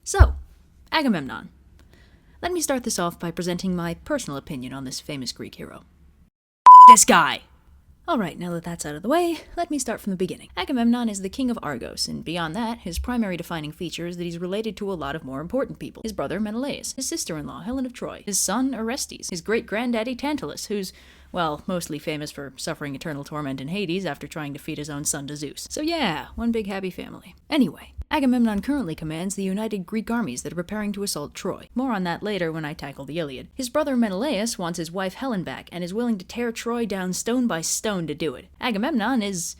So, Agamemnon. Let me start this off by presenting my personal opinion on this famous Greek hero. This guy! Alright, now that that's out of the way, let me start from the beginning. Agamemnon is the king of Argos, and beyond that, his primary defining feature is that he's related to a lot of more important people. His brother Menelaus, his sister-in-law Helen of Troy, his son Orestes, his great-granddaddy Tantalus, who's, well, mostly famous for suffering eternal torment in Hades after trying to feed his own son to Zeus. So yeah, one big happy family. Anyway, Agamemnon currently commands the united Greek armies that are preparing to assault Troy. More on that later when I tackle the Iliad. His brother Menelaus wants his wife Helen back and is willing to tear Troy down stone by stone to do it. Agamemnon is,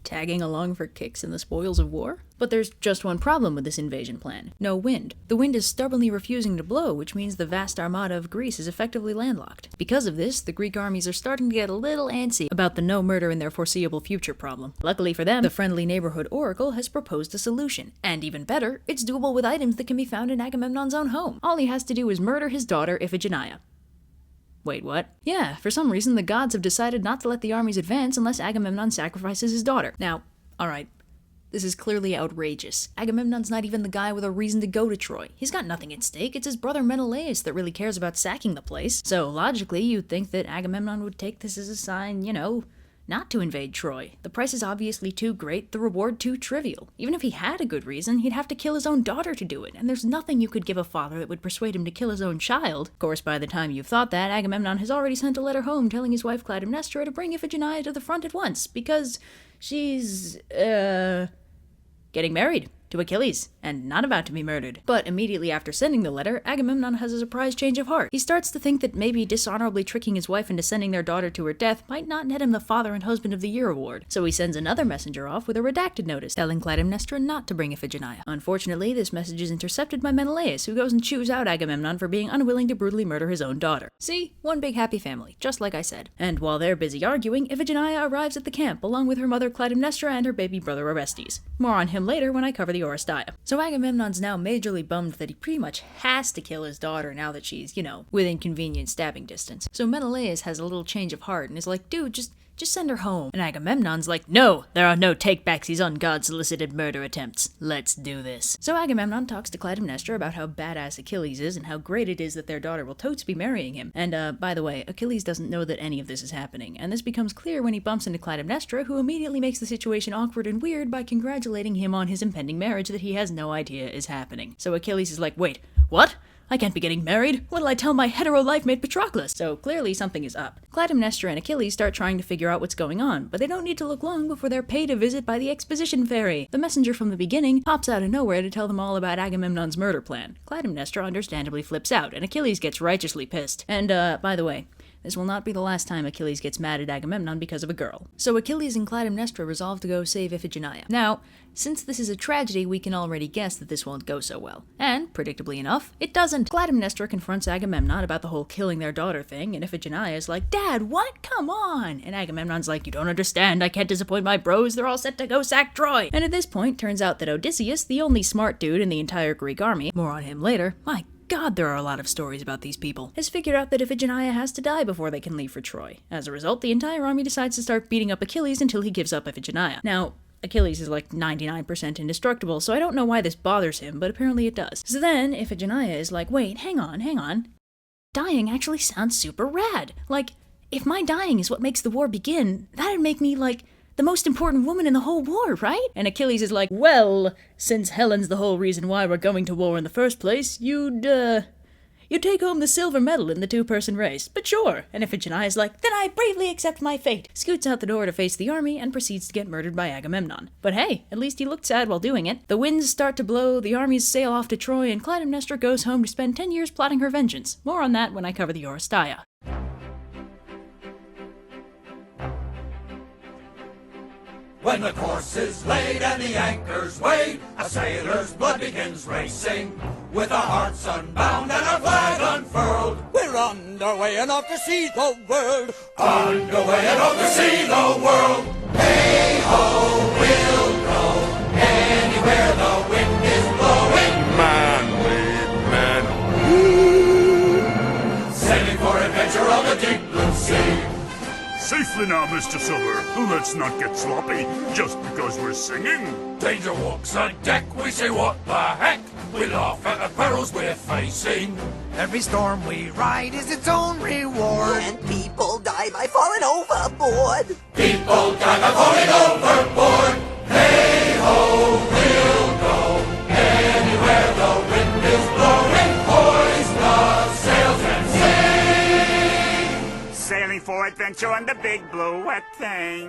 tagging along for kicks in the spoils of war? But there's just one problem with this invasion plan. No wind. The wind is stubbornly refusing to blow, which means the vast armada of Greece is effectively landlocked. Because of this, the Greek armies are starting to get a little antsy about the no murder in their foreseeable future problem. Luckily for them, the friendly neighborhood oracle has proposed a solution. And even better, it's doable with items that can be found in Agamemnon's own home. All he has to do is murder his daughter, Iphigenia. Wait, what? Yeah, for some reason the gods have decided not to let the armies advance unless Agamemnon sacrifices his daughter. Now, alright, this is clearly outrageous. Agamemnon's not even the guy with a reason to go to Troy. He's got nothing at stake, it's his brother Menelaus that really cares about sacking the place. So logically, you'd think that Agamemnon would take this as a sign, not to invade Troy. The price is obviously too great, the reward too trivial. Even if he had a good reason, he'd have to kill his own daughter to do it, and there's nothing you could give a father that would persuade him to kill his own child. Of course, by the time you've thought that, Agamemnon has already sent a letter home telling his wife Clytemnestra to bring Iphigenia to the front at once, because she's, getting married to Achilles, and not about to be murdered. But immediately after sending the letter, Agamemnon has a surprise change of heart. He starts to think that maybe dishonorably tricking his wife into sending their daughter to her death might not net him the Father and Husband of the Year award. So he sends another messenger off with a redacted notice, telling Clytemnestra not to bring Iphigenia. Unfortunately, this message is intercepted by Menelaus, who goes and chews out Agamemnon for being unwilling to brutally murder his own daughter. See? One big happy family, just like I said. And while they're busy arguing, Iphigenia arrives at the camp, along with her mother Clytemnestra and her baby brother Orestes. More on him later when I cover the Oresteia. So Agamemnon's now majorly bummed that he pretty much has to kill his daughter now that she's, within convenient stabbing distance. So Menelaus has a little change of heart and is like, dude, just send her home. And Agamemnon's like, no, there are no takebacksies on God-solicited murder attempts. Let's do this. So Agamemnon talks to Clytemnestra about how badass Achilles is and how great it is that their daughter will totes be marrying him. And, by the way, Achilles doesn't know that any of this is happening, and this becomes clear when he bumps into Clytemnestra, who immediately makes the situation awkward and weird by congratulating him on his impending marriage that he has no idea is happening. So Achilles is like, wait, what? I can't be getting married. What'll I tell my hetero life mate Patroclus? So clearly something is up. Clytemnestra and Achilles start trying to figure out what's going on, but they don't need to look long before they're paid a visit by the exposition fairy. The messenger from the beginning pops out of nowhere to tell them all about Agamemnon's murder plan. Clytemnestra understandably flips out, and Achilles gets righteously pissed. And, by the way, this will not be the last time Achilles gets mad at Agamemnon because of a girl. So Achilles and Clytemnestra resolve to go save Iphigenia. Now, since this is a tragedy, we can already guess that this won't go so well. And, predictably enough, it doesn't. Clytemnestra confronts Agamemnon about the whole killing their daughter thing, and Iphigenia is like, Dad, what? Come on! And Agamemnon's like, you don't understand, I can't disappoint my bros, they're all set to go sack Troy! And at this point, turns out that Odysseus, the only smart dude in the entire Greek army, more on him later, my God, there are a lot of stories about these people, has figured out that Iphigenia has to die before they can leave for Troy. As a result, the entire army decides to start beating up Achilles until he gives up Iphigenia. Now, Achilles is like 99% indestructible, so I don't know why this bothers him, but apparently it does. So then, Iphigenia is like, wait, hang on. Dying actually sounds super rad. Like, if my dying is what makes the war begin, that'd make me, the most important woman in the whole war, right? And Achilles is like, well, since Helen's the whole reason why we're going to war in the first place, you'd take home the silver medal in the two-person race. But sure. And Iphigenia is like, then I bravely accept my fate, scoots out the door to face the army, and proceeds to get murdered by Agamemnon. But hey, at least he looked sad while doing it. The winds start to blow, the armies sail off to Troy, and Clytemnestra goes home to spend 10 years plotting her vengeance. More on that when I cover the Oresteia. When the course is laid and the anchor's weighed, a sailor's blood begins racing. With our hearts unbound and our flag unfurled, we're underway and off to see the world. Underway and off to see the world. Hey-ho, we'll go anywhere the wind is blowing. Man lead man. Sailing for adventure on the deep blue sea. Safely Carefully now, Mr. Silver. Let's not get sloppy just because we're singing. Danger walks on deck, we say what the heck. We laugh at the perils we're facing. Every storm we ride is its own reward. And people die by falling overboard. People die by falling overboard. Hey ho, we'll go anywhere the wind is blowing. Hoist the sails and sing. Sailing for adventure on the big blue wet thing.